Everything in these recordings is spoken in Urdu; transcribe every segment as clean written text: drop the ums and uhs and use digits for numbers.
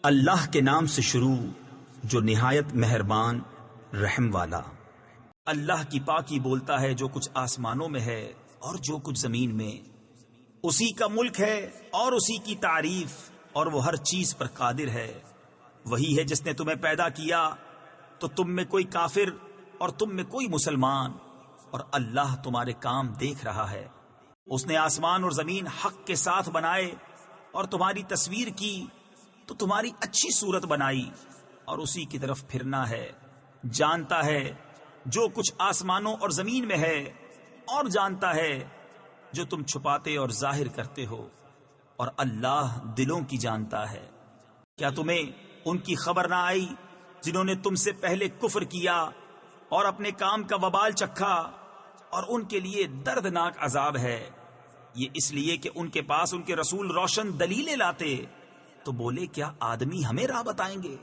اللہ کے نام سے شروع جو نہایت مہربان رحم والا۔ اللہ کی پاکی بولتا ہے جو کچھ آسمانوں میں ہے اور جو کچھ زمین میں، اسی کا ملک ہے اور اسی کی تعریف، اور وہ ہر چیز پر قادر ہے۔ وہی ہے جس نے تمہیں پیدا کیا تو تم میں کوئی کافر اور تم میں کوئی مسلمان، اور اللہ تمہارے کام دیکھ رہا ہے۔ اس نے آسمان اور زمین حق کے ساتھ بنائے اور تمہاری تصویر کی تو تمہاری اچھی صورت بنائی، اور اسی کی طرف پھرنا ہے۔ جانتا ہے جو کچھ آسمانوں اور زمین میں ہے، اور جانتا ہے جو تم چھپاتے اور ظاہر کرتے ہو، اور اللہ دلوں کی جانتا ہے۔ کیا تمہیں ان کی خبر نہ آئی جنہوں نے تم سے پہلے کفر کیا اور اپنے کام کا وبال چکھا، اور ان کے لیے دردناک عذاب ہے۔ یہ اس لیے کہ ان کے پاس ان کے رسول روشن دلیلیں لاتے تو بولے کیا آدمی ہمیں راہ بتائیں گے؟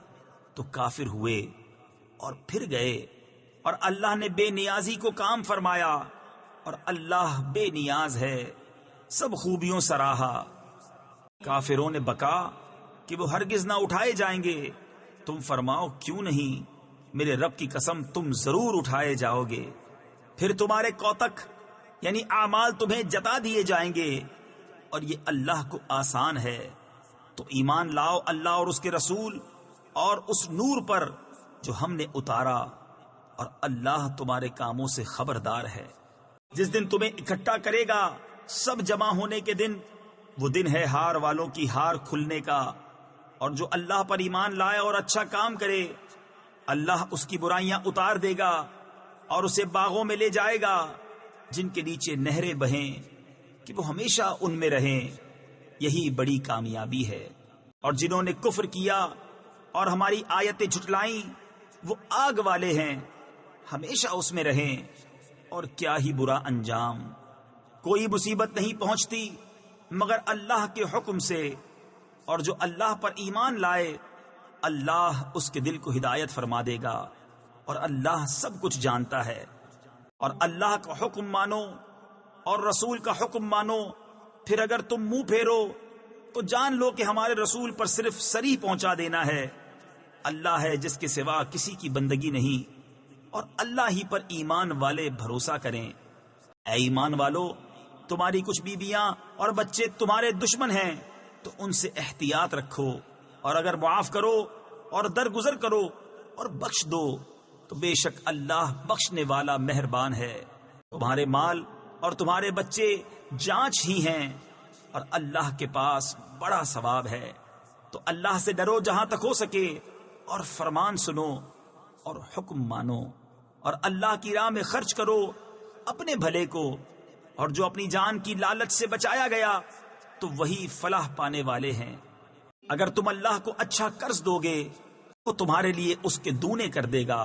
تو کافر ہوئے اور پھر گئے، اور اللہ نے بے نیازی کو کام فرمایا، اور اللہ بے نیاز ہے، سب خوبیوں سراہا۔ کافروں نے بکا کہ وہ ہرگز نہ اٹھائے جائیں گے۔ تم فرماؤ کیوں نہیں، میرے رب کی قسم تم ضرور اٹھائے جاؤ گے، پھر تمہارے کوتک یعنی اعمال تمہیں جتا دیے جائیں گے، اور یہ اللہ کو آسان ہے۔ تو ایمان لاؤ اللہ اور اس کے رسول اور اس نور پر جو ہم نے اتارا، اور اللہ تمہارے کاموں سے خبردار ہے۔ جس دن تمہیں اکٹھا کرے گا سب جمع ہونے کے دن، وہ دن ہے ہار والوں کی ہار کھلنے کا، اور جو اللہ پر ایمان لائے اور اچھا کام کرے اللہ اس کی برائیاں اتار دے گا اور اسے باغوں میں لے جائے گا جن کے نیچے نہریں بہیں کہ وہ ہمیشہ ان میں رہیں۔ یہی بڑی کامیابی ہے۔ اور جنہوں نے کفر کیا اور ہماری آیتیں جھٹلائیں وہ آگ والے ہیں، ہمیشہ اس میں رہیں، اور کیا ہی برا انجام۔ کوئی مصیبت نہیں پہنچتی مگر اللہ کے حکم سے، اور جو اللہ پر ایمان لائے اللہ اس کے دل کو ہدایت فرما دے گا، اور اللہ سب کچھ جانتا ہے۔ اور اللہ کا حکم مانو اور رسول کا حکم مانو، پھر اگر تم منہ پھیرو تو جان لو کہ ہمارے رسول پر صرف سری پہنچا دینا ہے۔ اللہ ہے جس کے سوا کسی کی بندگی نہیں، اور اللہ ہی پر ایمان والے بھروسہ کریں۔ اے ایمان والو، تمہاری کچھ بیویاں اور بچے تمہارے دشمن ہیں تو ان سے احتیاط رکھو، اور اگر معاف کرو اور درگزر کرو اور بخش دو تو بے شک اللہ بخشنے والا مہربان ہے۔ تمہارے مال اور تمہارے بچے جانچ ہی ہیں، اور اللہ کے پاس بڑا ثواب ہے۔ تو اللہ سے ڈرو جہاں تک ہو سکے، اور فرمان سنو اور حکم مانو، اور اللہ کی راہ میں خرچ کرو اپنے بھلے کو، اور جو اپنی جان کی لالچ سے بچایا گیا تو وہی فلاح پانے والے ہیں۔ اگر تم اللہ کو اچھا قرض دو گے تو تمہارے لیے اس کے دونے کر دے گا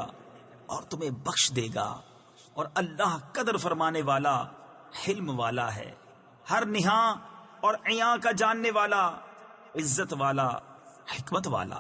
اور تمہیں بخش دے گا، اور اللہ قدر فرمانے والا حلم والا ہے، ہر نہاں اور عیاں کا جاننے والا، عزت والا، حکمت والا۔